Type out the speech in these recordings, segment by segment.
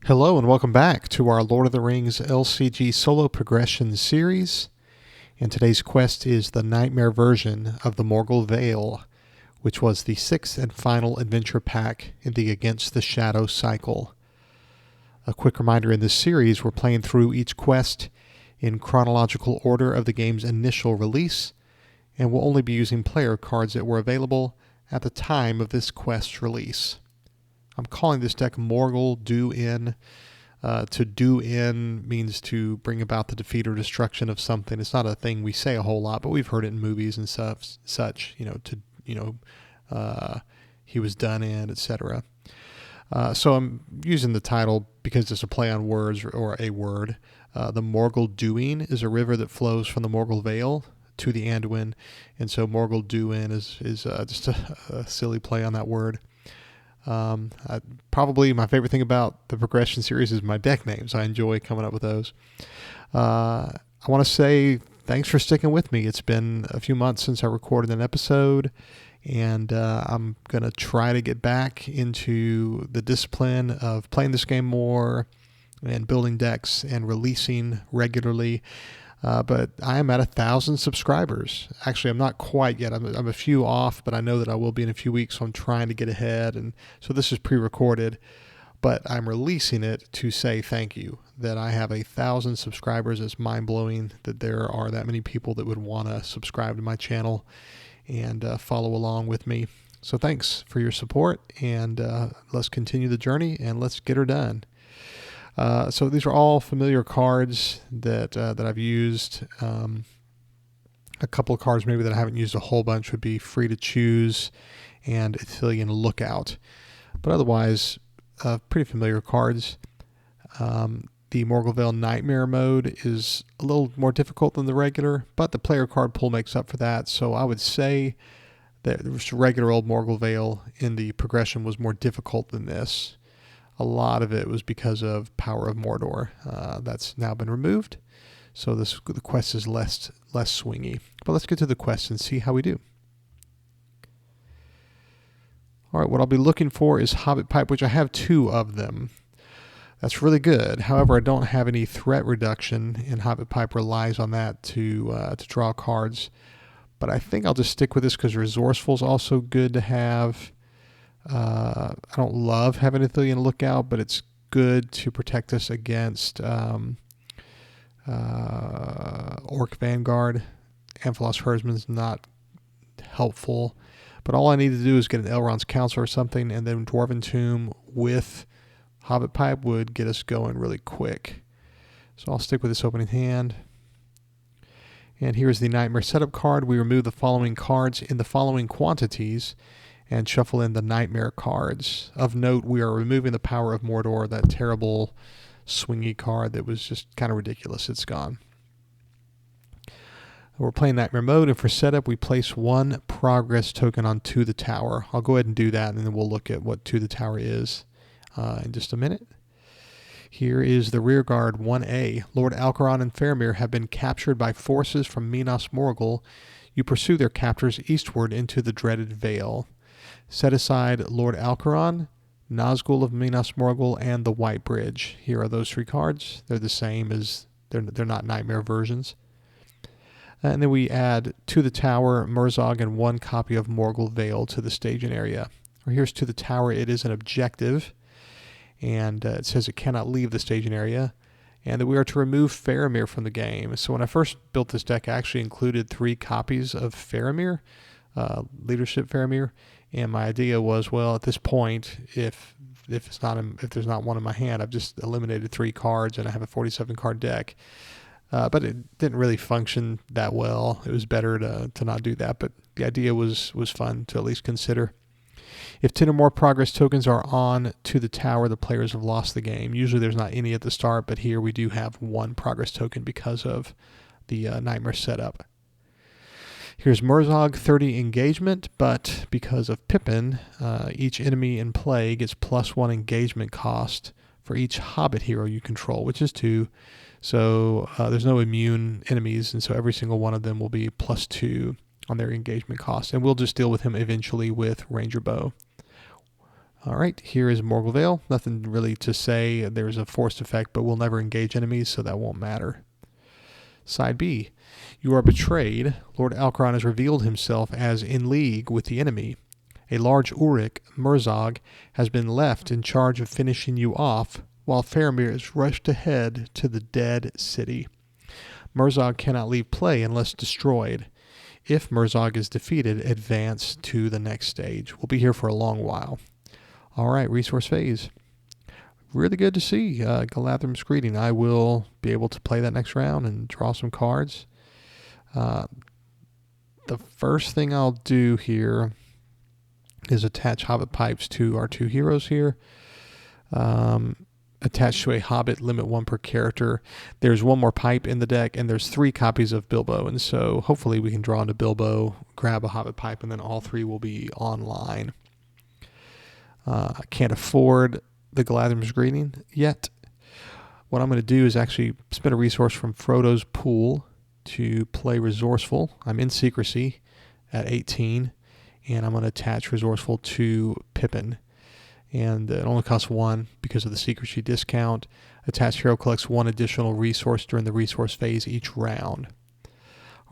Hello and welcome back to our Lord of the Rings LCG solo progression series. And today's quest is the Nightmare version of the Morgul Vale, which was the sixth and final adventure pack in the Against the Shadow cycle. A quick reminder, in this series we're playing through each quest in chronological order of the game's initial release, and we'll only be using player cards that were available at the time of this quest's release. I'm calling this deck Morgul Do In. To do in means to bring about the defeat or destruction of something. It's not a thing we say a whole lot, but we've heard it in movies and such. He was done in, etc. So I'm using the title because it's a play on words or a word. The Morgul Doing is a river that flows from the Morgul Vale to the Anduin, and so Morgul Do In is just a silly play on that word. Probably my favorite thing about the progression series is my deck names. I enjoy coming up with those. I want to say thanks for sticking with me. It's been a few months since I recorded an episode, and I'm going to try to get back into the discipline of playing this game more and building decks and releasing regularly. But I am at 1,000 subscribers. Actually, I'm not quite yet. I'm a few off, but I know that I will be in a few weeks, so I'm trying to get ahead. And so this is pre-recorded, but I'm releasing it to say thank you. That I have 1,000 subscribers. It's mind-blowing that there are that many people that would want to subscribe to my channel and follow along with me. So thanks for your support, and let's continue the journey, and let's get her done. So these are all familiar cards that I've used. A couple of cards maybe that I haven't used a whole bunch would be Free to Choose and Ithilien Lookout. But otherwise, pretty familiar cards. The Morgul Vale Nightmare mode is a little more difficult than the regular, but the player card pool makes up for that. So I would say that the regular old Morgul Vale in the progression was more difficult than this. A lot of it was because of Power of Mordor. That's now been removed, so the quest is less swingy. But let's get to the quest and see how we do. All right, what I'll be looking for is Hobbit Pipe, which I have 2 of them. That's really good. However, I don't have any threat reduction, and Hobbit Pipe relies on that to draw cards. But I think I'll just stick with this because Resourceful is also good to have. I don't love having Ithilien Lookout, but it's good to protect us against Orc Vanguard. Amphalos Herdsman's not helpful, but all I need to do is get an Elrond's Council or something, and then Dwarven Tomb with Hobbit Pipe would get us going really quick. So I'll stick with this opening hand. And here's the Nightmare Setup card. We remove the following cards in the following quantities and shuffle in the Nightmare cards. Of note, we are removing the Power of Mordor, that terrible swingy card that was just kind of ridiculous. It's gone. We're playing Nightmare mode, and for setup, we place 1 progress token on To the Tower. I'll go ahead and do that, and then we'll look at what To the Tower is in just a minute. Here is the rearguard 1A. Lord Alcaron and Faramir have been captured by forces from Minas Morgul. You pursue their captors eastward into the dreaded Vale. Set aside Lord Alcaron, Nazgul of Minas Morgul, and the White Bridge. Here are those 3 cards. They're the same as they're not Nightmare versions. And then we add To the Tower, Murzog, and 1 copy of Morgul Vale to the staging area. Here's To the Tower. It is an objective, and it says it cannot leave the staging area, and that we are to remove Faramir from the game. So when I first built this deck, I actually included 3 copies of Faramir, Leadership Faramir. And my idea was, well, at this point, if there's not one in my hand, I've just eliminated 3 cards, and I have a 47-card deck. But it didn't really function that well. It was better to not do that. But the idea was fun to at least consider. If 10 or more progress tokens are on To the Tower, the players have lost the game. Usually there's not any at the start, but here we do have 1 progress token because of the Nightmare setup. Here's Murzog, 30 engagement, but because of Pippin, each enemy in play gets +1 engagement cost for each Hobbit hero you control, which is 2. So there's no immune enemies, and so every single one of them will be +2 on their engagement cost. And we'll just deal with him eventually with Ranger Bow. All right, here is Morgul Vale. Nothing really to say. There's a forced effect, but we'll never engage enemies, so that won't matter. Side B. You are betrayed. Lord Alcaron has revealed himself as in league with the enemy. A large Urik, Murzog, has been left in charge of finishing you off, while Faramir is rushed ahead to the dead city. Murzog cannot leave play unless destroyed. If Murzog is defeated, advance to the next stage. We'll be here for a long while. All right, resource phase. Really good to see Galadrim's Greeting. I will be able to play that next round and draw some cards. The first thing I'll do here is attach Hobbit pipes to our two heroes here. Attached to a Hobbit, limit one per character. There's one more pipe in the deck, and there's 3 copies of Bilbo. And so hopefully we can draw into Bilbo, grab a Hobbit pipe, and then all 3 will be online. I can't afford the Galadrim's Greeting yet. What I'm going to do is actually spend a resource from Frodo's Pool to play Resourceful. I'm in Secrecy at 18, and I'm going to attach Resourceful to Pippin. And it only costs 1 because of the Secrecy discount. Attached hero collects 1 additional resource during the resource phase each round.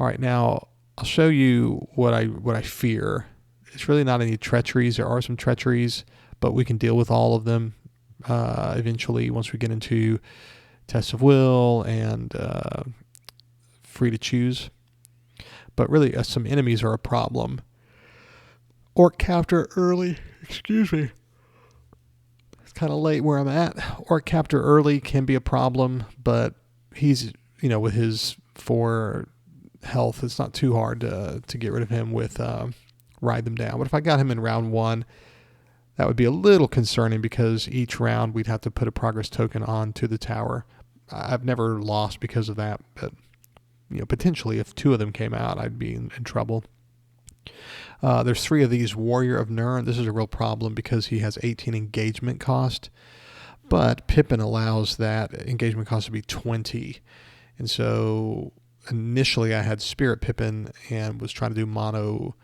All right, now I'll show you what I fear. It's really not any treacheries. There are some treacheries, but we can deal with all of them eventually once we get into Test of Will and Free to Choose. But really, some enemies are a problem. Orc Captor early, excuse me. It's kind of late where I'm at. Orc Captor early can be a problem, but he's, with his 4 health, it's not too hard to get rid of him with Ride Them Down. But if I got him in round 1, that would be a little concerning because each round we'd have to put a progress token onto the tower. I've never lost because of that, but potentially if 2 of them came out, I'd be in trouble. There's 3 of these Warrior of Nirn. This is a real problem because he has 18 engagement cost, but Pippin allows that engagement cost to be 20. And so initially I had Spirit Pippin and was trying to do mono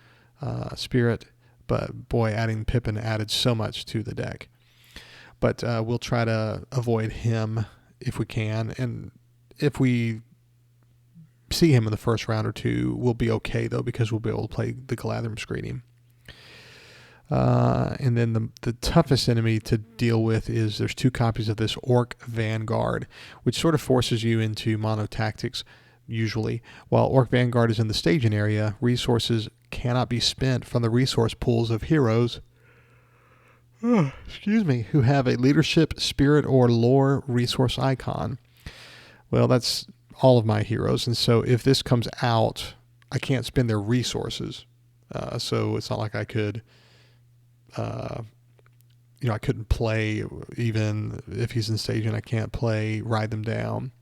Spirit, but boy, adding Pippin added so much to the deck. But we'll try to avoid him if we can, and if we see him in the first round or 2, we'll be okay though because we'll be able to play the Galadrim's Greeting. And then the toughest enemy to deal with is there's 2 copies of this Orc Vanguard, which sort of forces you into mono tactics usually. While Orc Vanguard is in the staging area, resources cannot be spent from the resource pools of heroes who have a leadership, spirit, or lore resource icon. Well, that's all of my heroes, and so if this comes out, I can't spend their resources. So it's not like I could, I couldn't play, even if he's in staging, I can't play Ride Them Down.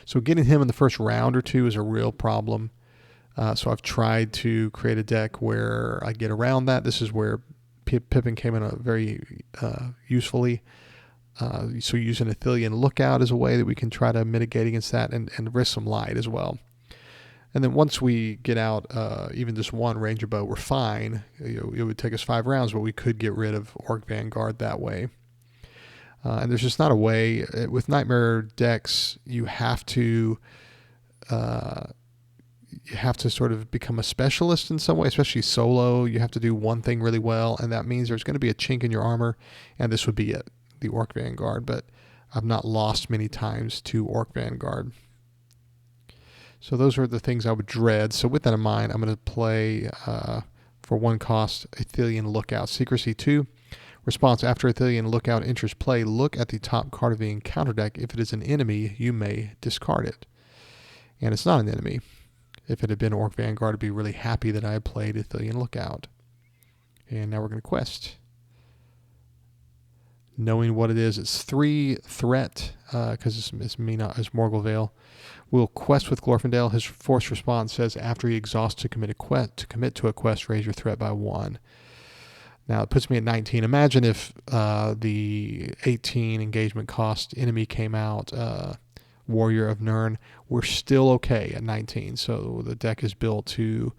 So getting him in the first round or 2 is a real problem. So I've tried to create a deck where I get around that. This is where Pippin came in very usefully. So using Athelian Lookout as a way that we can try to mitigate against that and risk some light as well. And then once we get out even just 1 Ranger Bow, we're fine. It would take us 5 rounds, but we could get rid of Orc Vanguard that way. And there's just not a way. With Nightmare decks, you have to sort of become a specialist in some way, especially solo. You have to do one thing really well, and that means there's going to be a chink in your armor, and this would be it, the Orc Vanguard. But I've not lost many times to Orc Vanguard. So those are the things I would dread. So with that in mind, I'm going to play, for 1 cost, Athelian Lookout. Secrecy 2. Response: after Athelian Lookout enters play, look at the top card of the encounter deck. If it is an enemy, you may discard it. And it's not an enemy. If it had been Orc Vanguard, I'd be really happy that I had played Athelian Lookout. And now we're going to quest. Knowing what it is, it's 3 threat, because it's Morgul Vale. We'll quest with Glorfindel. His force response says, after he exhausts to commit to a quest, raise your threat by 1. Now it puts me at 19. Imagine if the 18 engagement cost enemy came out, Warrior of Nirn. We're still okay at 19. So the deck is built to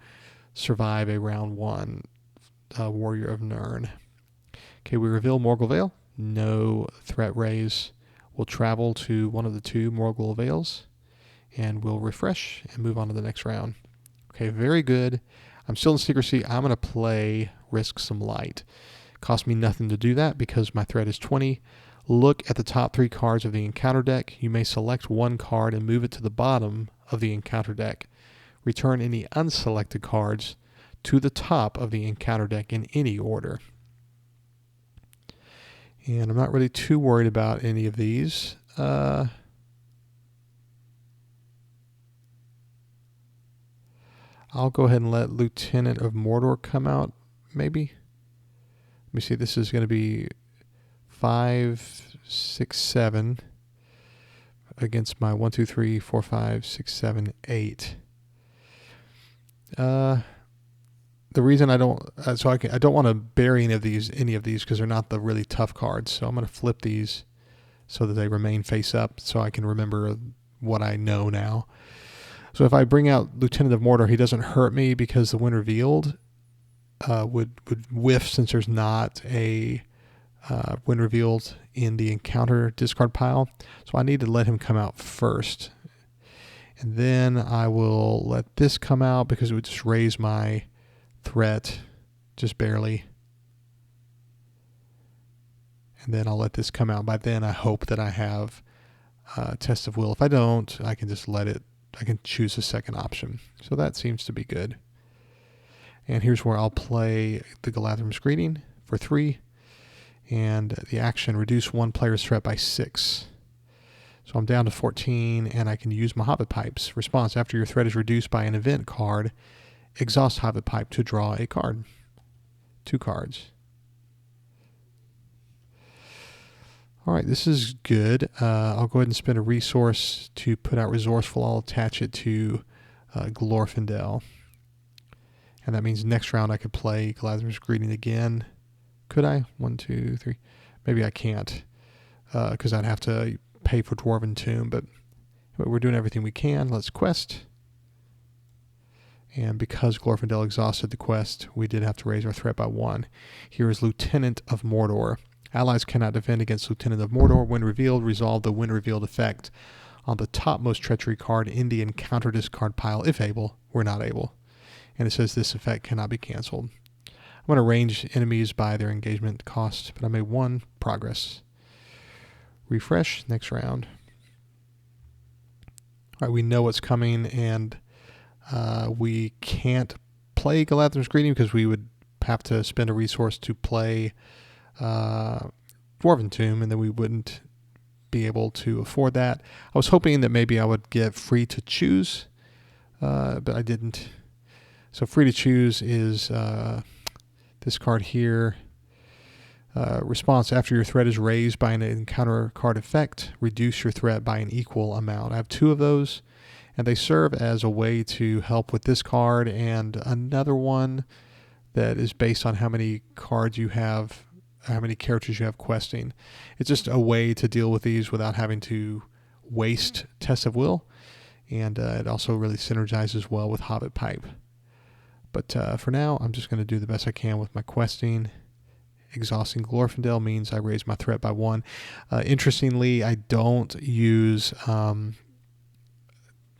survive a round 1 Warrior of Nirn. Okay, we reveal Morgul Vale. No threat raise. We'll travel to one of the two Morgul Vales, and we'll refresh and move on to the next round. Okay, very good. I'm still in secrecy. I'm going to play Risk Some Light. Cost me nothing to do that because my threat is 20. Look at the top 3 cards of the encounter deck. You may select one card and move it to the bottom of the encounter deck. Return any unselected cards to the top of the encounter deck in any order. And I'm not really too worried about any of these. I'll go ahead and let Lieutenant of Mordor come out, maybe. Let me see, this is going to be 5, 6, 7 against my 1, 2, 3, 4, 5, 6, 7, 8. The reason I don't, I don't want to bury any of these because they're not the really tough cards. So I'm going to flip these so that they remain face up, so I can remember what I know now. So if I bring out Lieutenant of Mordor, he doesn't hurt me because the Wind Revealed would whiff, since there's not a Wind Revealed in the encounter discard pile. So I need to let him come out first. And then I will let this come out because it would just raise my threat just barely. And then I'll let this come out. By then I hope that I have Test of Will. If I don't, I can just let it, I can choose a second option. So that seems to be good. And here's where I'll play the Galadrim's Greeting for 3. And the action, reduce one player's threat by 6. So I'm down to 14, and I can use my Hobbit Pipes. Response, after your threat is reduced by an event card, exhaust Hobbit Pipe to draw a card. 2 cards. All right, this is good. I'll go ahead and spend a resource to put out Resourceful. I'll attach it to Glorfindel. And that means next round I could play Galadrim's Greeting again. Could I? 1, 2, 3. Maybe I can't because I'd have to pay for Dwarven Tomb. But we're doing everything we can. Let's quest. And because Glorfindel exhausted the quest, we did have to raise our threat by 1. Here is Lieutenant of Mordor. Allies cannot defend against Lieutenant of Mordor. When revealed, resolve the when revealed effect on the topmost treachery card in the encounter discard pile. If able, we're not able. And it says this effect cannot be canceled. I'm going to range enemies by their engagement cost, but I made 1 progress. Refresh, next round. All right, we know what's coming, and we can't play Galadrim's Greeting because we would have to spend a resource to play Dwarven Tomb, and then we wouldn't be able to afford that. I was hoping that maybe I would get Free to Choose, but I didn't. So Free to Choose is this card here. Response, after your threat is raised by an encounter card effect, reduce your threat by an equal amount. I have 2 of those, and they serve as a way to help with this card and another one that is based on how many cards you have, how many characters you have questing. It's just a way to deal with these without having to waste Test of Will, and it also really synergizes well with Hobbit Pipe. But for now, I'm just going to do the best I can with my questing. Exhausting Glorfindel means I raise my threat by 1. Interestingly, I don't use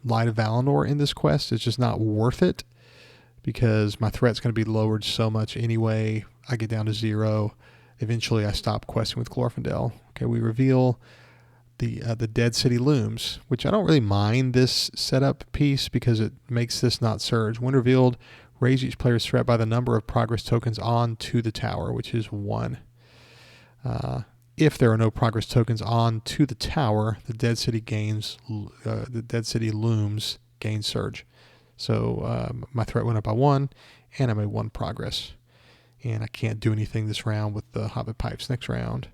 Light of Valinor in this quest. It's just not worth it because my threat's going to be lowered so much anyway. I get down to 0. Eventually, I stop questing with Glorfindel. Okay, we reveal the Dead City Looms, which I don't really mind this setup piece because it makes this not surge. When revealed, raise each player's threat by the number of progress tokens on to the tower, which is 1. If there are no progress tokens on to the tower, the Dead City Looms gain surge. So my threat went up by 1, and I made 1 progress. And I can't do anything this round with the Hobbit Pipes next round.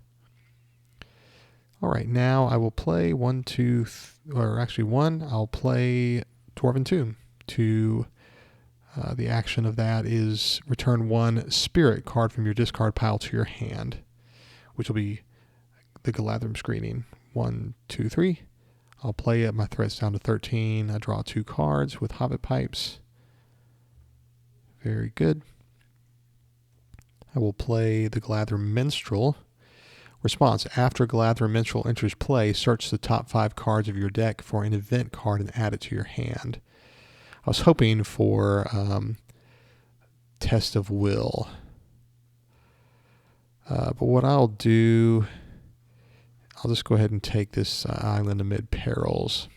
All right, now I will play 1, 2, or actually 1. I'll play Dwarven Tomb. The action of that is return 1 spirit card from your discard pile to your hand, which will be the Galadrim's Greeting. 1, 2, 3. I'll play it. My threat's down to 13. I draw 2 cards with Hobbit Pipes. Very good. I will play the Galadhrim Minstrel. Response: after Galadhrim Minstrel enters play, search the top 5 cards of your deck for an event card and add it to your hand. I was hoping for Test of Will. But what I'll do, I'll just go ahead and take this Island Amid Perils.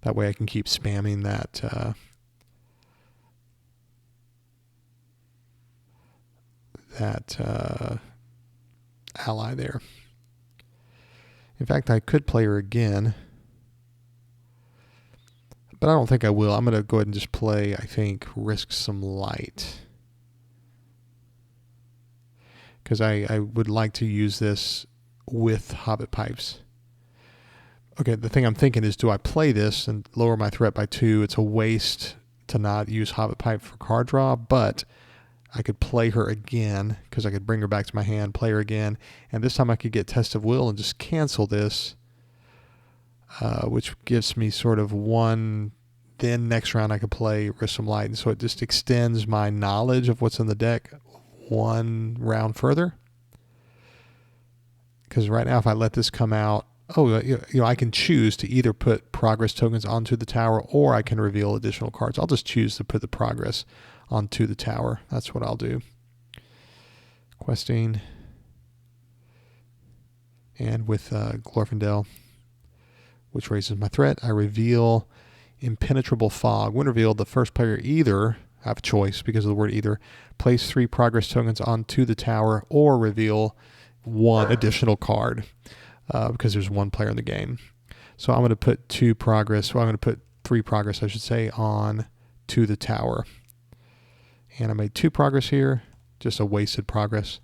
That way I can keep spamming that ally there. In fact, I could play her again, but I don't think I will. I'm going to go ahead and just play, I think, Risk Some Light. Because I would like to use this with Hobbit Pipes. Okay, the thing I'm thinking is, do I play this and lower my threat by 2? It's a waste to not use Hobbit Pipe for card draw, but I could play her again because I could bring her back to my hand, play her again, and this time I could get Test of Will and just cancel this, which gives me sort of 1. Then next round I could play Risk Some Light, and so it just extends my knowledge of what's in the deck 1 round further. Because right now, if I let this come out, I can choose to either put progress tokens onto the tower, or I can reveal additional cards. I'll just choose to put the progress onto the tower. That's what I'll do. Questing. And with Glorfindel, which raises my threat, I reveal Impenetrable Fog. When revealed, the first player either, I have a choice because of the word either, place 3 progress tokens onto the tower, or reveal 1 additional card because there's 1 player in the game. So I'm going to put 2 progress, well, I'm going to put 3 progress, I should say, on to the tower. And I made 2 progress here, just a wasted progress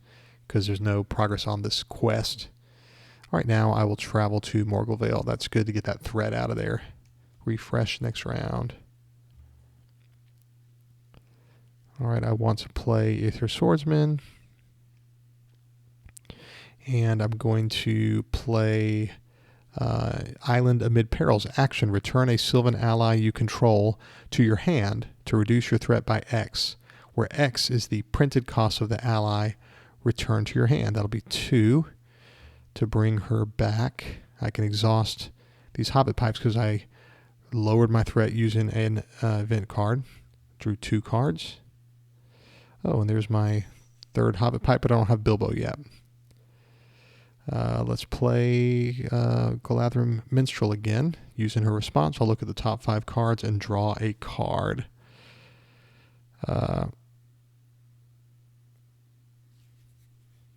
because there's no progress on this quest. All right, now I will travel to Morgul Vale. That's good to get that threat out of there. Refresh next round. All right, I want to play Aether Swordsman. And I'm going to play Island Amid Perils. Action: return a Sylvan ally you control to your hand to reduce your threat by X, where X is the printed cost of the ally returned to your hand. That'll be 2 to bring her back. I can exhaust these Hobbit Pipes because I lowered my threat using an event card. Drew 2 cards. Oh, and there's my 3rd Hobbit Pipe, but I don't have Bilbo yet. Let's play Galadhrim Minstrel again. Using her response, I'll look at the top 5 cards and draw a card.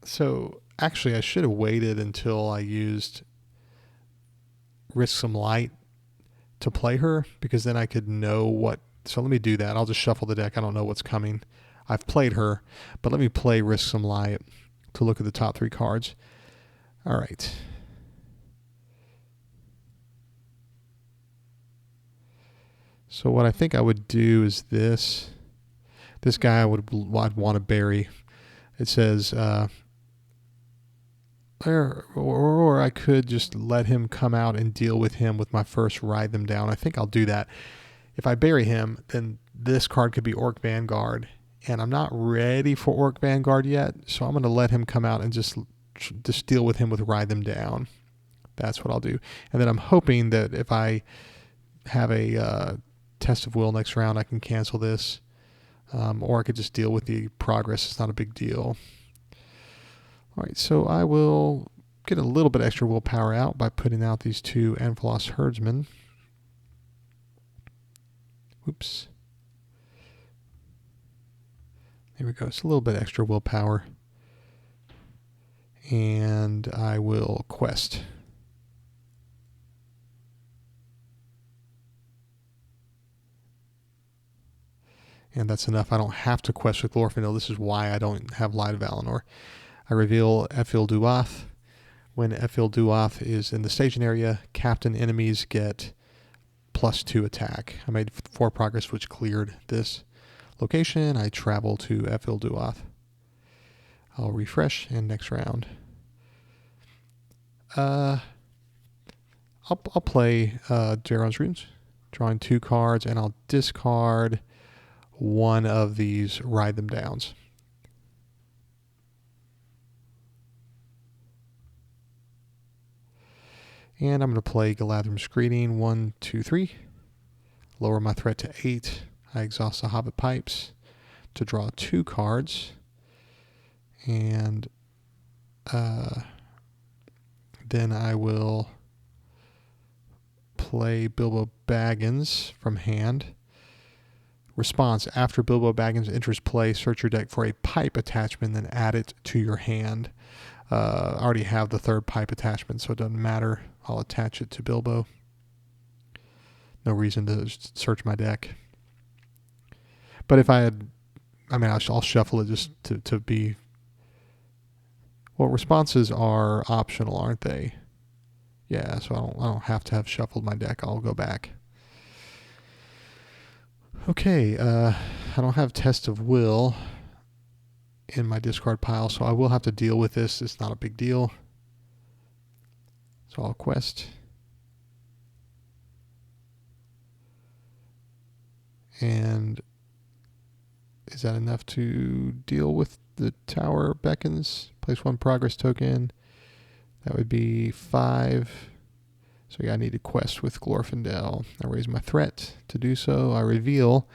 So, actually, I should have waited until I used Risk Some Light to play her, because then I could know what... So let me do that. I'll just shuffle the deck. I don't know what's coming. I've played her, but let me play Risk Some Light to look at the top 3 cards. All right. So what I think I would do is this. This guy I'd want to bury. It says, or I could just let him come out and deal with him with my first Ride Them Down. I think I'll do that. If I bury him, then this card could be Orc Vanguard, and I'm not ready for Orc Vanguard yet, so I'm going to let him come out and just deal with him with Ride Them Down. That's what I'll do. And then I'm hoping that if I have a Test of Will next round, I can cancel this, or I could just deal with the progress. It's not a big deal. All right, so I will get a little bit extra willpower out by putting out these 2 Amphalos Herdsmen. Oops. There we go. It's a little bit extra willpower. And I will quest. And that's enough. I don't have to quest with Glorfindel. This is why I don't have Light of Valinor. I reveal Ephil Duath. When Ephil Duath is in the staging area, captain enemies get +2 attack. I made 4 progress, which cleared this location. I travel to Ephil Duath. I'll refresh, and next round. I'll play Jaron's Runes, drawing 2 cards, and I'll discard 1 of these Ride Them Downs. And I'm going to play Galadrim's Greeting, 1, 2, 3. Lower my threat to 8. I exhaust the Hobbit Pipes to draw 2 cards. And then I will play Bilbo Baggins from hand. Response: after Bilbo Baggins enters play, search your deck for a pipe attachment, then add it to your hand. I already have the 3rd pipe attachment, so it doesn't matter. I'll attach it to Bilbo. No reason to search my deck. But if I had, I mean, I'll shuffle it just to be. Well, responses are optional, aren't they? Yeah, so I don't have to have shuffled my deck. I'll go back. Okay, I don't have Test of Will in my discard pile, so I will have to deal with this. It's not a big deal. So I'll quest. And is that enough to deal with the Tower Beckons? Place 1 progress token. That would be 5. So yeah, I need to quest with Glorfindel. I raise my threat to do so. I reveal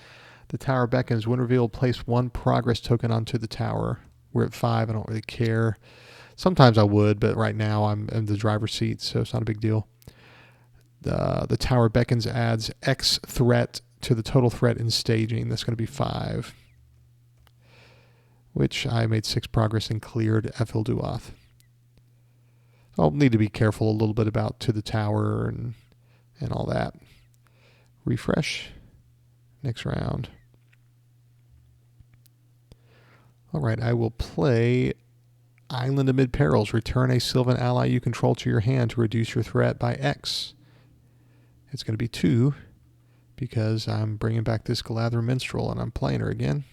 the Tower Beckons. When revealed, place 1 progress token onto the tower. We're at 5. I don't really care. Sometimes I would, but right now I'm in the driver's seat, so it's not a big deal. The Tower Beckons adds X threat to the total threat in staging. That's going to be 5, which I made 6 progress and cleared Efilduath. I'll need to be careful a little bit about to the tower and all that. Refresh. Next round. All right, I will play Island Amid Perils. Return a Sylvan ally you control to your hand to reduce your threat by X. It's going to be 2 because I'm bringing back this Galadrim Minstrel and I'm playing her again.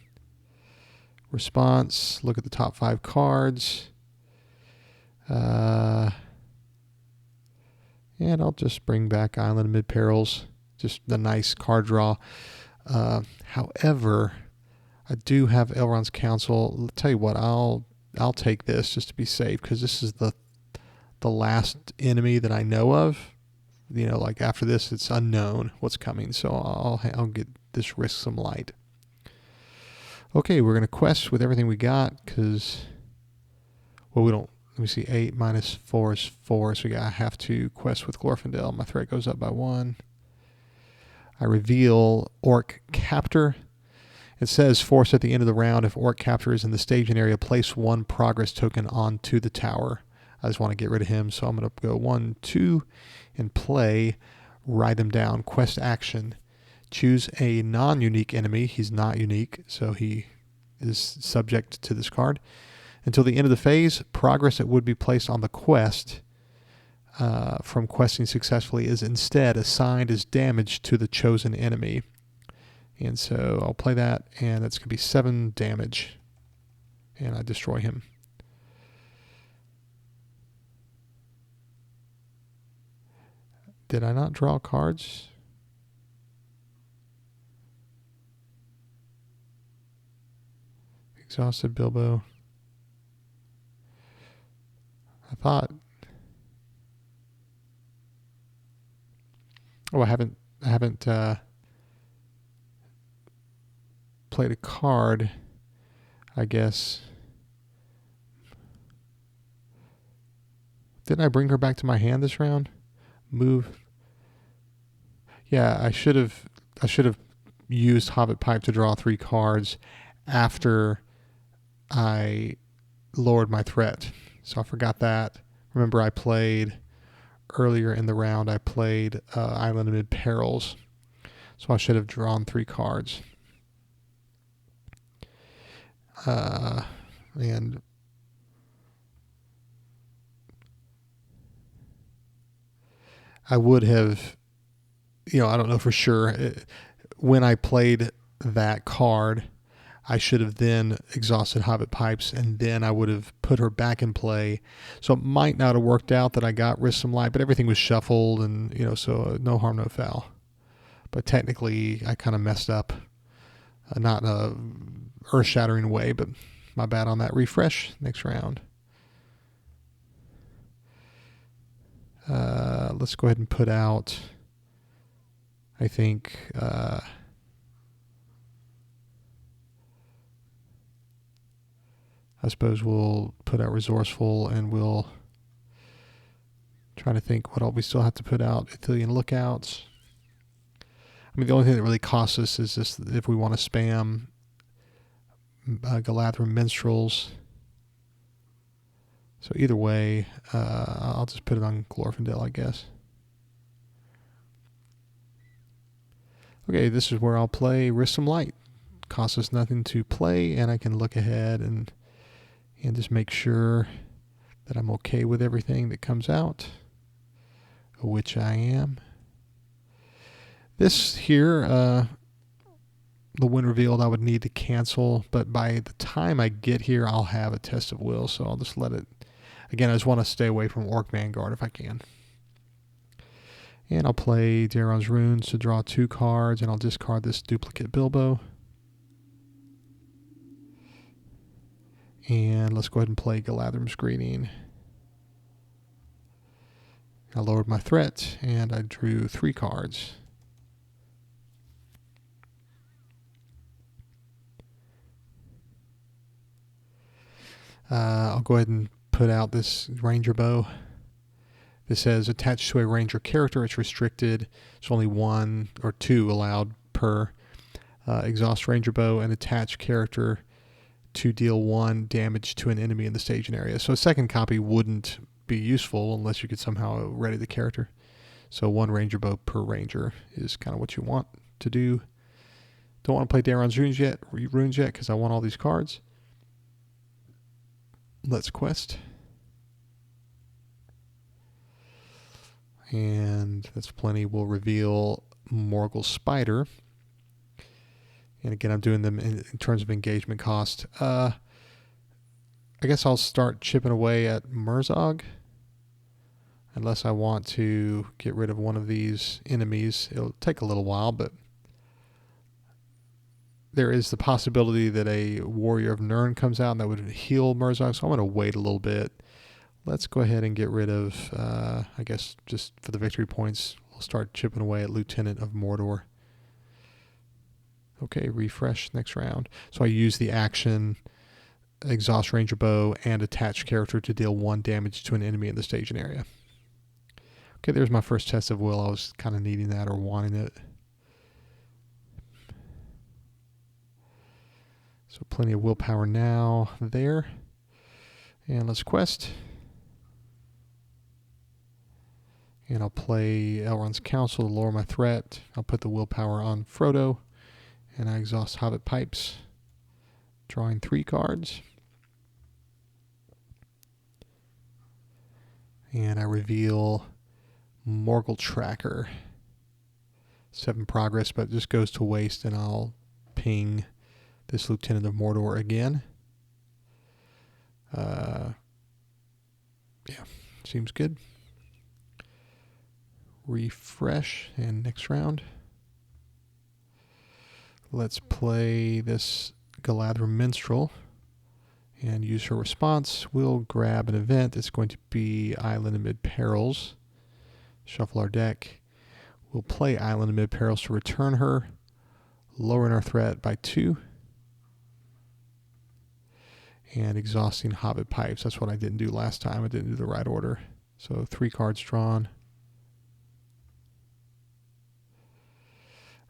Response, look at the top 5 cards. And I'll just bring back Island Amid Perils. Just a nice card draw. However, I do have Elrond's Counsel. I'll tell you what, I'll take this just to be safe because this is the last enemy that I know of. You know, like after this, it's unknown what's coming. So I'll get this risk some light. Okay, we're going to quest with everything we got because, well, we don't. Let me see, 8 minus 4 is 4, so I have to quest with Glorfindel. My threat goes up by 1. I reveal Orc Captor. It says force at the end of the round. If Orc Captor is in the staging area, place 1 progress token onto the tower. I just want to get rid of him, so I'm going to go 1, 2, and play Ride Them Down. Quest action. Choose a non-unique enemy. He's not unique, so he is subject to this card. Until the end of the phase, progress that would be placed on the quest from questing successfully is instead assigned as damage to the chosen enemy. And so I'll play that, and that's going to be 7 damage. And I destroy him. Did I not draw cards? Exhausted Bilbo. I thought. Oh, I haven't played a card, I guess. Didn't I bring her back to my hand this round? Move. Yeah, I should have used Hobbit Pipe to draw 3 cards after I lowered my threat. So I forgot that. Remember, I played earlier in the round, I played Island Amid Perils. So I should have drawn 3 cards. And I would have, I don't know for sure. When I played that card, I should have then exhausted Hobbit Pipes, and then I would have put her back in play. So it might not have worked out that I got Risk Some Light, but everything was shuffled, and so no harm, no foul. But technically, I kind of messed up, not in a earth-shattering way, but my bad on that. Refresh next round. Let's go ahead and put out, I think, I suppose we'll put out Resourceful, and we'll try to think what all we still have to put out. Athelian Lookouts. I mean, the only thing that really costs us is just if we want to spam Galadrim Minstrels. So either way, I'll just put it on Glorfindel, I guess. Okay, this is where I'll play Risk Some Light. Costs us nothing to play, and I can look ahead and just make sure that I'm okay with everything that comes out, which I am. This here, the win revealed, I would need to cancel, but by the time I get here, I'll have a Test of Will, so I'll just let it. Again, I just want to stay away from Orc Vanguard if I can. And I'll play Daron's Runes to draw 2 cards, and I'll discard this duplicate Bilbo. And let's go ahead and play Galadrim's Greeting. I lowered my threat, and I drew 3 cards. I'll go ahead and put out this Ranger Bow. This says attached to a Ranger character. It's restricted. It's only 1 or 2 allowed per exhaust Ranger Bow, and attach character to deal 1 damage to an enemy in the staging area. So a second copy wouldn't be useful unless you could somehow ready the character. So 1 Ranger Bow per Ranger is kind of what you want to do. Don't want to play Daron's Runes yet because I want all these cards. Let's quest. And that's plenty. We'll reveal Morgul Spider. And again, I'm doing them in terms of engagement cost. I guess I'll start chipping away at Murzog. Unless I want to get rid of one of these enemies. It'll take a little while, but there is the possibility that a Warrior of Nirn comes out and that would heal Murzog, so I'm going to wait a little bit. Let's go ahead and get rid of, I guess just for the victory points, we'll start chipping away at Lieutenant of Mordor. Okay, refresh next round. So I use the action, exhaust Ranger Bow, and attach character to deal 1 damage to an enemy in the staging area. Okay, there's my first Test of Will. I was kind of needing that or wanting it. So plenty of willpower now there. And let's quest. And I'll play Elrond's Council to lower my threat. I'll put the willpower on Frodo. And I exhaust Hobbit Pipes. Drawing 3 cards. And I reveal Morgul Tracker. 7 progress, but it just goes to waste, and I'll ping this Lieutenant of Mordor again. Yeah, seems good. Refresh, and next round. Let's play this Galadrim Minstrel and use her response. We'll grab an event. It's going to be Island Amid Perils. Shuffle our deck. We'll play Island Amid Perils to return her, lowering our threat by 2. And exhausting Hobbit Pipes. That's what I didn't do last time. I didn't do the right order. So 3 cards drawn.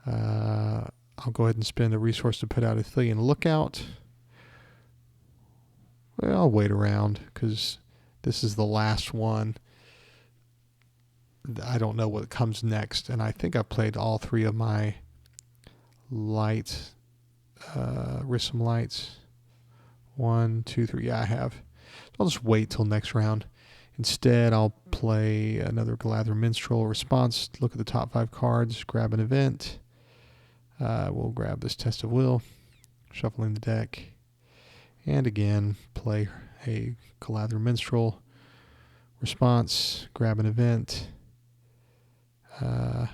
I'll go ahead and spend a resource to put out Athelian Lookout. Well, I'll wait around because this is the last one. I don't know what comes next, and I think I've played all 3 of my light, Risk Some Lights. 1, 2, 3. Yeah, I have. So I'll just wait till next round. Instead, I'll play another Galadrim Minstrel response. Look at the top 5 cards. Grab an event. We'll grab this Test of Will. Shuffling the deck. And again, play a Galadrim Minstrel response. Grab an event. We'll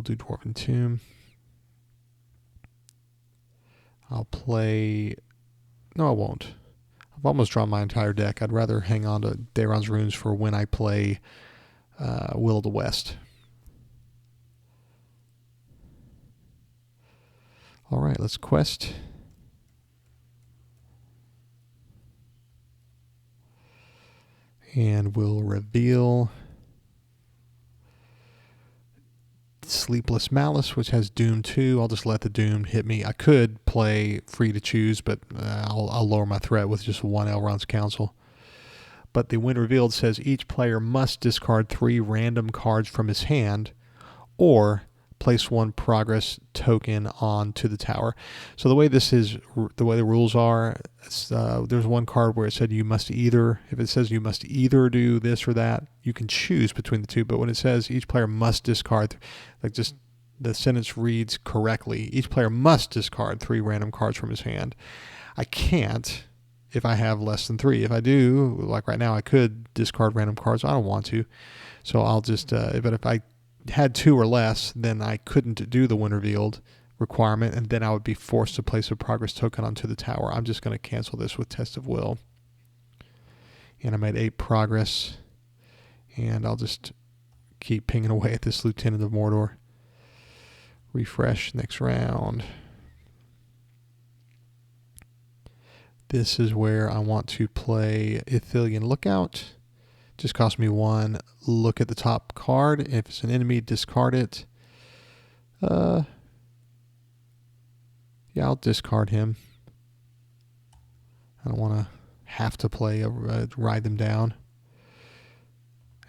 do Dwarven Tomb. I'll play... No, I won't. I'll I've almost drawn my entire deck. I'd rather hang on to Daeron's Runes for when I play Will of the West. All right, let's quest. And we'll reveal Sleepless Malice, which has Doom 2. I'll just let the Doom hit me. I could play Free to Choose, but I'll lower my threat with just one Elrond's Council. But the when revealed says each player must discard 3 random cards from his hand or place 1 progress token onto the tower. So the way this is, the way the rules are, there's one card where it said you must either, if it says you must either do this or that, you can choose between the two. But when it says each player must discard, like just the sentence reads correctly, each player must discard 3 random cards from his hand. I can't if I have less than 3. If I do, like right now, I could discard random cards. I don't want to. So I'll just, but if I had 2 or less, then I couldn't do the when revealed requirement, and then I would be forced to place a progress token onto the tower. I'm just going to cancel this with Test of Will. And I made 8 progress, and I'll just keep pinging away at this Lieutenant of Mordor. Refresh next round. This is where I want to play Ithilien Lookout. Just cost me 1. Look at the top card. If it's an enemy, discard it. Yeah, I'll discard him. I don't want to have to play Ride Them Down.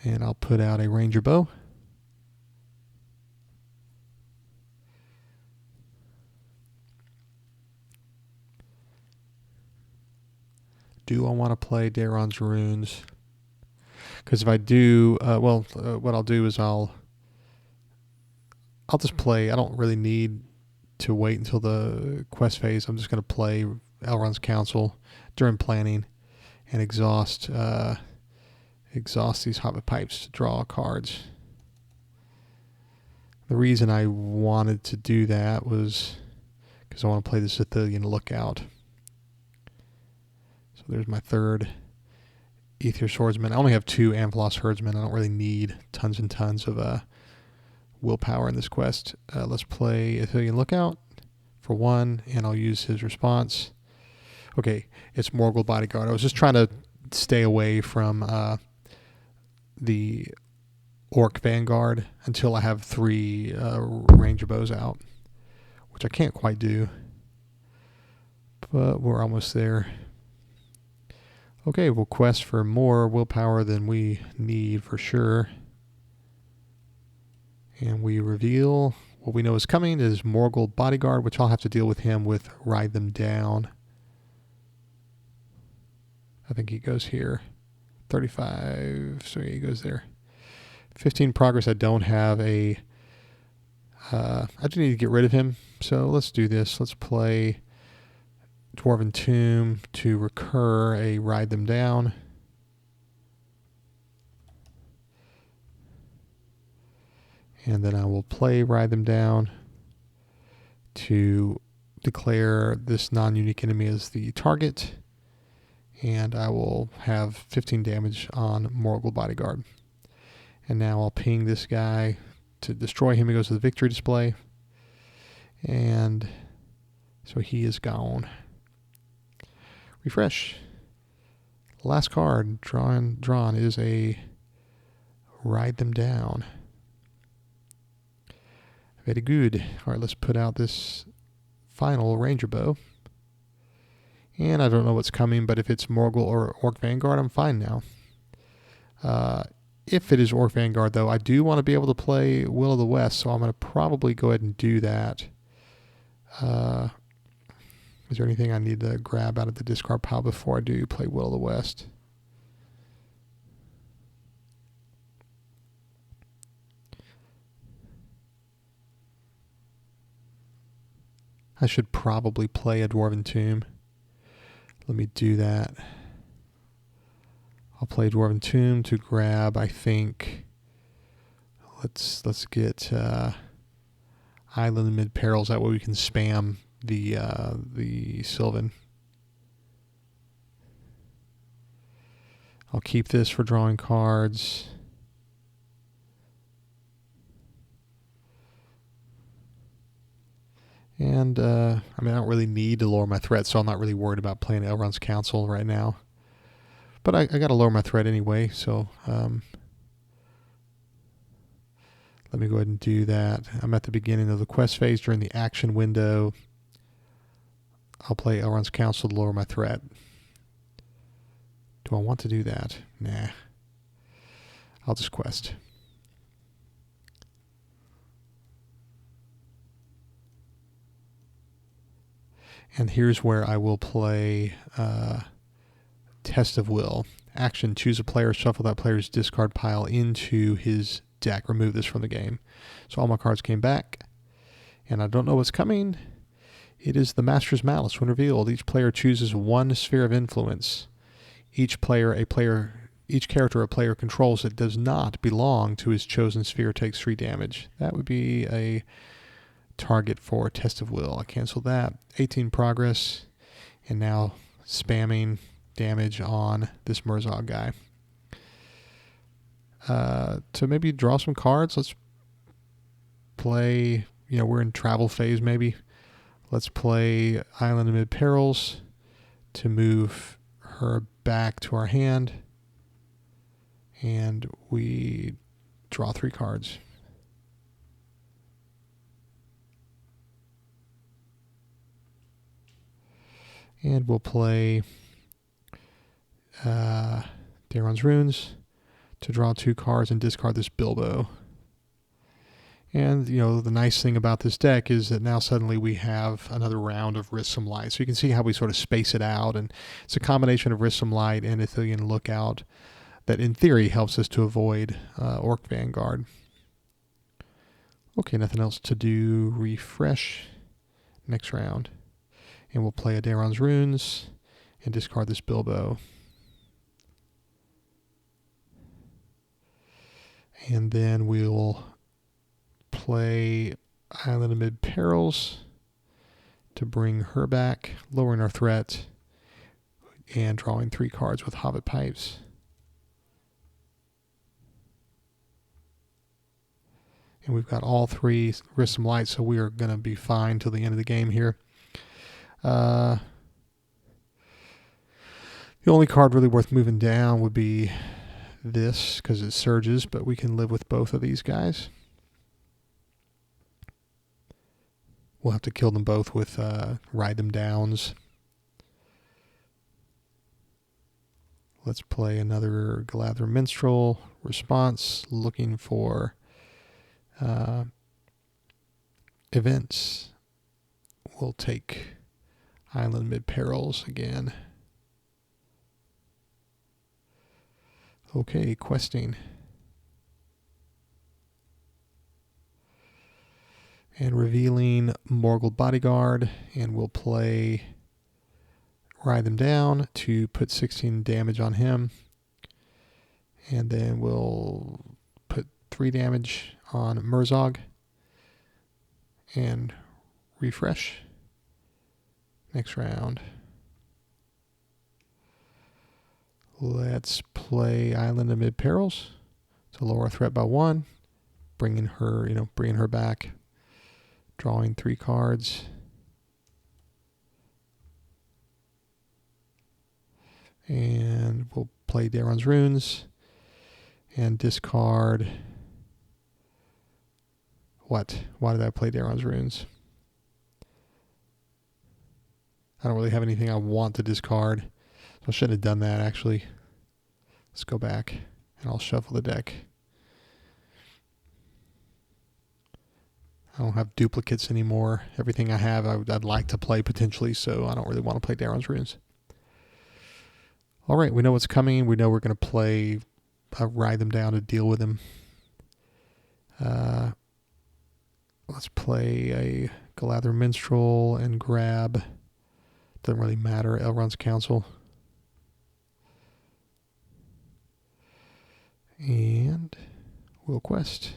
And I'll put out a Ranger Bow. Do I want to play Daeron's Runes? Because if I do, what I'll do is I'll just play. I don't really need to wait until the quest phase. I'm just going to play Elrond's Council during planning and exhaust these Hobbit Pipes to draw cards. The reason I wanted to do that was because I want to play the Ithilien Lookout. So there's my 3rd Aether Swordsman. I only have 2 Amphalos Herdsmen. I don't really need tons and tons of willpower in this quest. Let's play Ithilien Lookout for 1, and I'll use his response. Okay, it's Morgul Bodyguard. I was just trying to stay away from the Orc Vanguard until I have 3 Ranger Bows out, which I can't quite do, but we're almost there. Okay, we'll quest for more willpower than we need for sure. And we reveal what we know is coming is Morgul Bodyguard, which I'll have to deal with him with Ride Them Down. I think he goes here. 35, so he goes there. 15 progress. I don't have a... I do need to get rid of him, so let's do this. Let's play Dwarven Tomb to recur a Ride Them Down. And then I will play Ride Them Down to declare this non-unique enemy as the target. And I will have 15 damage on Morgul Bodyguard. And now I'll ping this guy to destroy him. He goes to the victory display. And so he is gone. Refresh. Last card drawn is a Ride Them Down. Very good. All right, let's put out this final Ranger Bow. And I don't know what's coming, but if it's Morgul or Orc Vanguard, I'm fine now. If it is Orc Vanguard, though, I do want to be able to play Will of the West, so I'm going to probably go ahead and do that. Is there anything I need to grab out of the discard pile before I do play Will of the West? I should probably play a Dwarven Tomb. Let me do that. I'll play Dwarven Tomb to grab, I think, let's get Island Amid Perils. That way we can spam the Sylvan. I'll keep this for drawing cards. And, I mean, I don't really need to lower my threat, so I'm not really worried about playing Elrond's Council right now. But I got to lower my threat anyway, so let me go ahead and do that. I'm at the beginning of the quest phase. During the action window, I'll play Elrond's Council to lower my threat. Do I want to do that? Nah. I'll just quest. And here's where I will play Test of Will. Action, choose a player, shuffle that player's discard pile into his deck. Remove this from the game. So all my cards came back, and I don't know what's coming. It is the Master's Malice. When revealed, each player chooses one sphere of influence. Each character a player controls that does not belong to his chosen sphere takes 3 damage. That would be a target for Test of Will. I cancel that. 18 progress, and now spamming damage on this Murzog guy. To maybe draw some cards, let's play, we're in travel phase maybe. Let's play Island Amid Perils to move her back to our hand, and we draw 3 cards. And we'll play Daron's Runes to draw 2 cards and discard this Bilbo. And, the nice thing about this deck is that now suddenly we have another round of Risk Some Light. So you can see how we sort of space it out. And it's a combination of Risk Some Light and Ithilien Lookout that, in theory, helps us to avoid Orc Vanguard. Okay, nothing else to do. Refresh. Next round. And we'll play a Daron's Runes and discard this Bilbo. And then we'll play Island Amid Perils to bring her back, lowering our threat, and drawing 3 cards with Hobbit Pipes. And we've got all 3 Risk Some Light, so we are going to be fine till the end of the game here. The only card really worth moving down would be this, because it surges, but we can live with both of these guys. We'll have to kill them both with Ride Them Downs. Let's play another Galadhrim Minstrel response, looking for events. We'll take Island Mid Perils again. Okay, questing. And revealing Morgul Bodyguard, and we'll play Ride Them Down to put 16 damage on him. And then we'll put 3 damage on Murzog and refresh. Next round. Let's play Island Amid Perils to lower our threat by 1, bringing her back, drawing 3 cards. And we'll play Daron's Runes and discard. What? Why did I play Daron's Runes? I don't really have anything I want to discard. So I shouldn't have done that, actually. Let's go back, and I'll shuffle the deck. I don't have duplicates anymore. Everything I have, I'd like to play potentially, so I don't really want to play Daron's Runes. All right, we know what's coming. We know we're going to play Ride Them Down to deal with him. Let's play a Galadhrim Minstrel and grab, doesn't really matter, Elrond's Council. And we'll quest.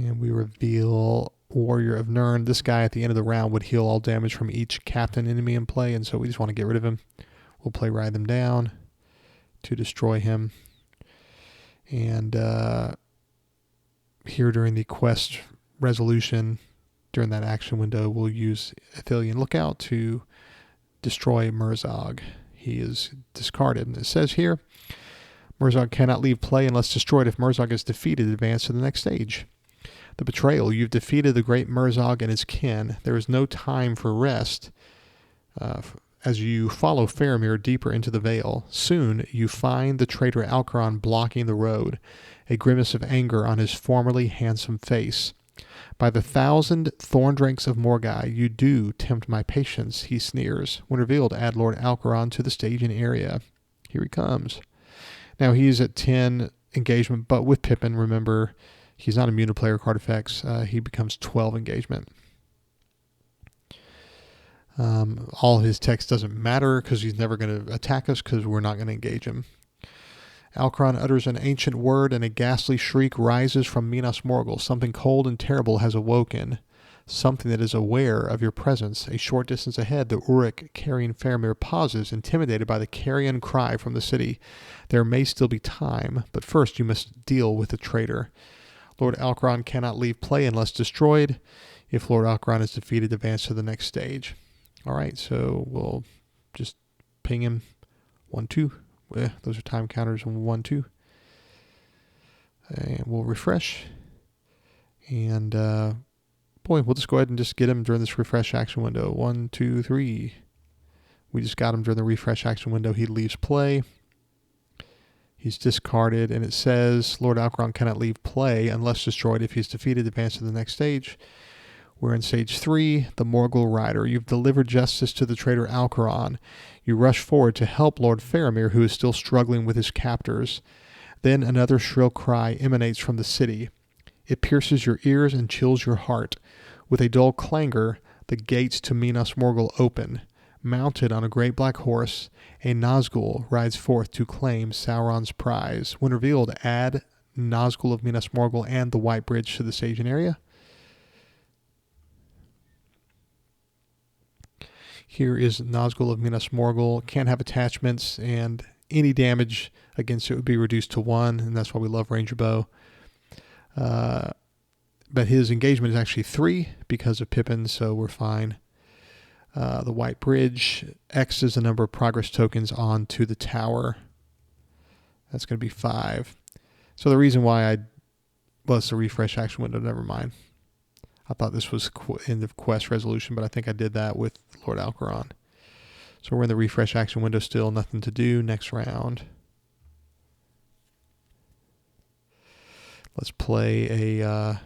And we reveal Warrior of Nirn. This guy at the end of the round would heal all damage from each captain enemy in play, and so we just want to get rid of him. We'll play Ride Them Down to destroy him. And here during the quest resolution, during that action window, we'll use Athelian Lookout to destroy Murzog. He is discarded. And it says here, Murzog cannot leave play unless destroyed. If Murzog is defeated, advance to the next stage. The Betrayal. You've defeated the great Murzog and his kin. There is no time for rest as you follow Faramir deeper into the Vale. Soon you find the traitor Alcaron blocking the road, a grimace of anger on his formerly handsome face. By the 1,000 thorn drinks of Morgul, you do tempt my patience, he sneers. When revealed, add Lord Alcaron to the staging area. Here he comes. Now he's at 10 engagement, but with Pippin, remember, he's not immune to player card effects. He becomes 12 engagement. All his text doesn't matter because he's never going to attack us because we're not going to engage him. Alcaron utters an ancient word and a ghastly shriek rises from Minas Morgul. Something cold and terrible has awoken. Something that is aware of your presence. A short distance ahead, the Uruk carrying Faramir pauses, intimidated by the carrion cry from the city. There may still be time, but first you must deal with the traitor. Lord Alcaron cannot leave play unless destroyed. If Lord Alcaron is defeated, advance to the next stage. All right, so we'll just ping him 1-2. Those are time counters 1-2. And we'll refresh. And boy, we'll just go ahead and just get him during this refresh action window. 1, 2, 3. We just got him during the refresh action window. He leaves play. He's discarded, and it says Lord Alcaron cannot leave play unless destroyed. If he's defeated, advance to the next stage. We're in stage 3, the Morgul Rider. You've delivered justice to the traitor Alcaron. You rush forward to help Lord Faramir, who is still struggling with his captors. Then another shrill cry emanates from the city. It pierces your ears and chills your heart. With a dull clangor, the gates to Minas Morgul open. Mounted on a great black horse, a Nazgul rides forth to claim Sauron's prize. When revealed, add Nazgul of Minas Morgul and the White Bridge to the staging area. Here is Nazgul of Minas Morgul. Can't have attachments, and any damage against it would be reduced to 1, and that's why we love Ranger Bow. But his engagement is actually 3 because of Pippin, so we're fine. The White Bridge X is the number of progress tokens onto the tower. That's going to be 5. So the reason why well, it's a refresh action window, never mind. I thought this was end of quest resolution, but I think I did that with Lord Alcaron. So we're in the refresh action window still, nothing to do. Next round. Let's play a...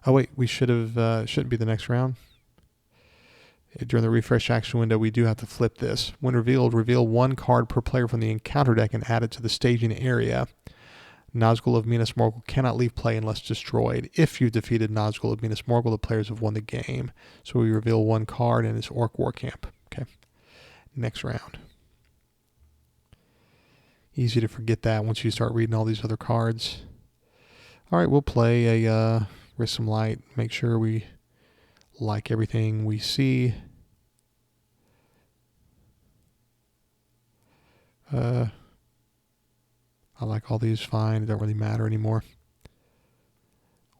oh wait, we shouldn't be the next round. During the refresh action window, we do have to flip this. When revealed, reveal 1 card per player from the encounter deck and add it to the staging area. Nazgul of Minas Morgul cannot leave play unless destroyed. If you've defeated Nazgul of Minas Morgul, the players have won the game. So we reveal 1 card and it's Orc War Camp. Okay. Next round. Easy to forget that once you start reading all these other cards. All right, we'll play a Risk Some Light. Make sure we like everything we see. I like all these fine. It don't really matter anymore.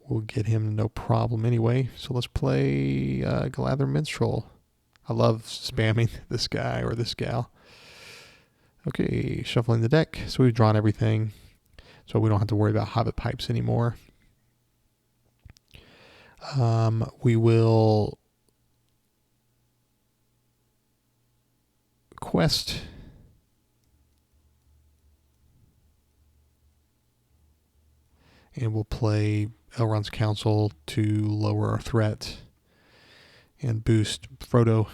We'll get him no problem anyway. So let's play Galadhar Minstrel. I love spamming this guy or this gal. Okay, shuffling the deck. So we've drawn everything. So we don't have to worry about Hobbit Pipes anymore. We will quest. And we'll play Elrond's Council to lower our threat and boost Frodo.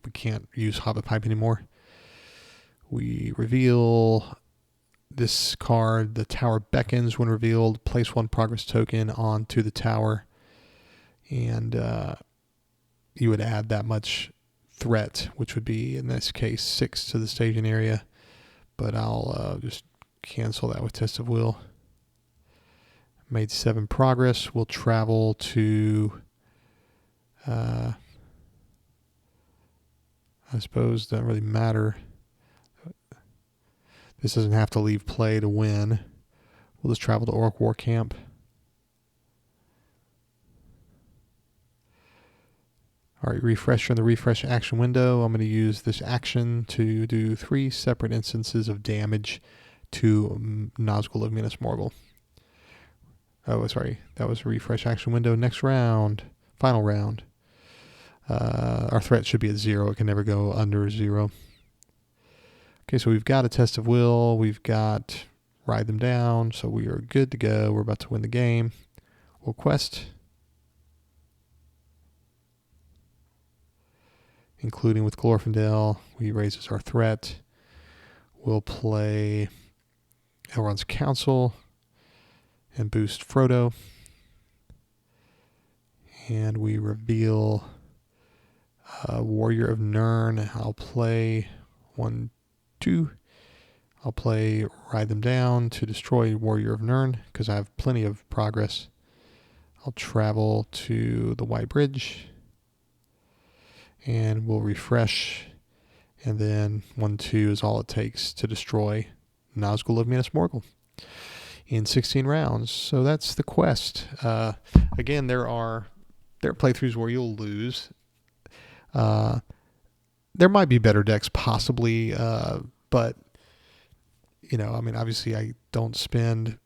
We can't use Hobbit Pipe anymore. We reveal this card. The tower beckons when revealed. Place 1 progress token onto the tower. And you would add that much threat, which would be, in this case, 6 to the staging area. But I'll just cancel that with Test of Will. Made 7 progress. We'll travel to, I suppose it doesn't really matter. This doesn't have to leave play to win. We'll just travel to Orc War Camp. All right, refresh in the refresh action window. I'm going to use this action to do 3 separate instances of damage to Nazgul of Minas Morgul. Oh, sorry, that was a refresh action window. Next round, final round. Our threat should be at 0. It can never go under 0. Okay, so we've got a test of will. We've got ride them down. So we are good to go. We're about to win the game. We'll quest, including with Glorfindel. He raises our threat. We'll play Elrond's Council and boost Frodo. And we reveal Warrior of Nirn. I'll play 1, 2. I'll play Ride Them Down to destroy Warrior of Nirn because I have plenty of progress. I'll travel to the White Bridge and we'll refresh, and then 1, 2 is all it takes to destroy Nazgul of Minas Morgul in 16 rounds. So that's the quest. Again, there are playthroughs where you'll lose. There might be better decks possibly, but you know, I mean, obviously I don't spend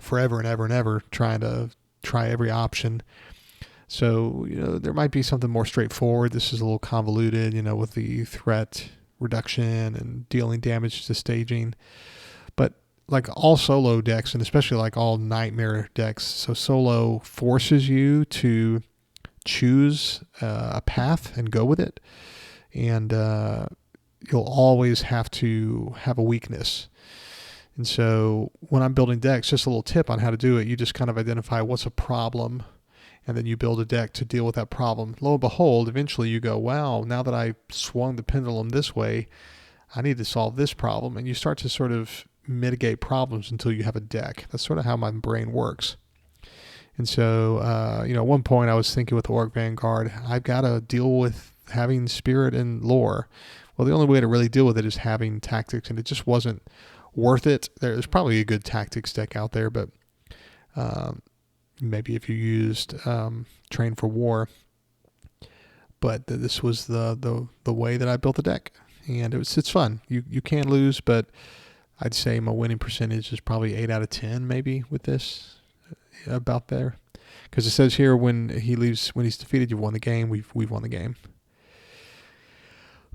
forever and ever and ever trying to try every option. So, you know, there might be something more straightforward. This is a little convoluted, you know, with the threat reduction and dealing damage to staging. But like all solo decks, and especially like all nightmare decks, so solo forces you to choose a path and go with it. And you'll always have to have a weakness. And so when I'm building decks, just a little tip on how to do it, you just kind of identify what's a problem, and then you build a deck to deal with that problem. Lo and behold, eventually you go, wow, now that I swung the pendulum this way, I need to solve this problem. And you start to sort of mitigate problems until you have a deck. That's sort of how my brain works. And so, you know, at one point I was thinking with the Orc Vanguard, I've got to deal with having spirit and lore. Well, the only way to really deal with it is having tactics, and it just wasn't worth it. There's probably a good tactics deck out there, but maybe if you used Train for War. But this was the way that I built the deck, and it's fun. You can lose, but I'd say my winning percentage is probably 8 out of 10 maybe with this, about there. Because it says here when he's defeated, you've won the game. We've won the game.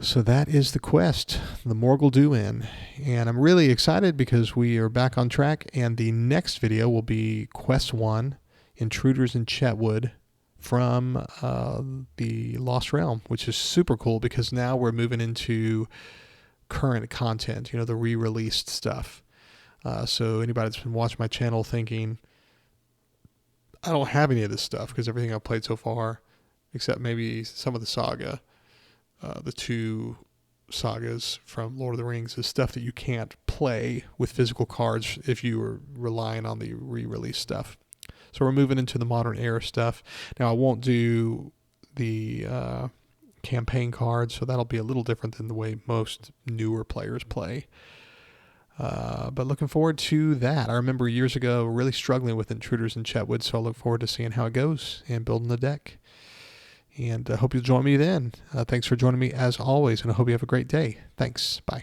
So that is the quest, the Morgul Do-In. And I'm really excited because we are back on track, and the next video will be Quest 1, Intruders in Chetwood, from the Lost Realm, which is super cool because now we're moving into current content, you know, the re-released stuff. So anybody that's been watching my channel thinking, I don't have any of this stuff because everything I've played so far, except maybe some of the saga, the 2 sagas from Lord of the Rings, is stuff that you can't play with physical cards if you were relying on the re-release stuff. So we're moving into the modern era stuff. Now I won't do the campaign cards, so that'll be a little different than the way most newer players play. But looking forward to that. I remember years ago really struggling with Intruders in Chetwood, so I look forward to seeing how it goes and building the deck. And I hope you'll join me then. Thanks for joining me as always, and I hope you have a great day. Thanks. Bye.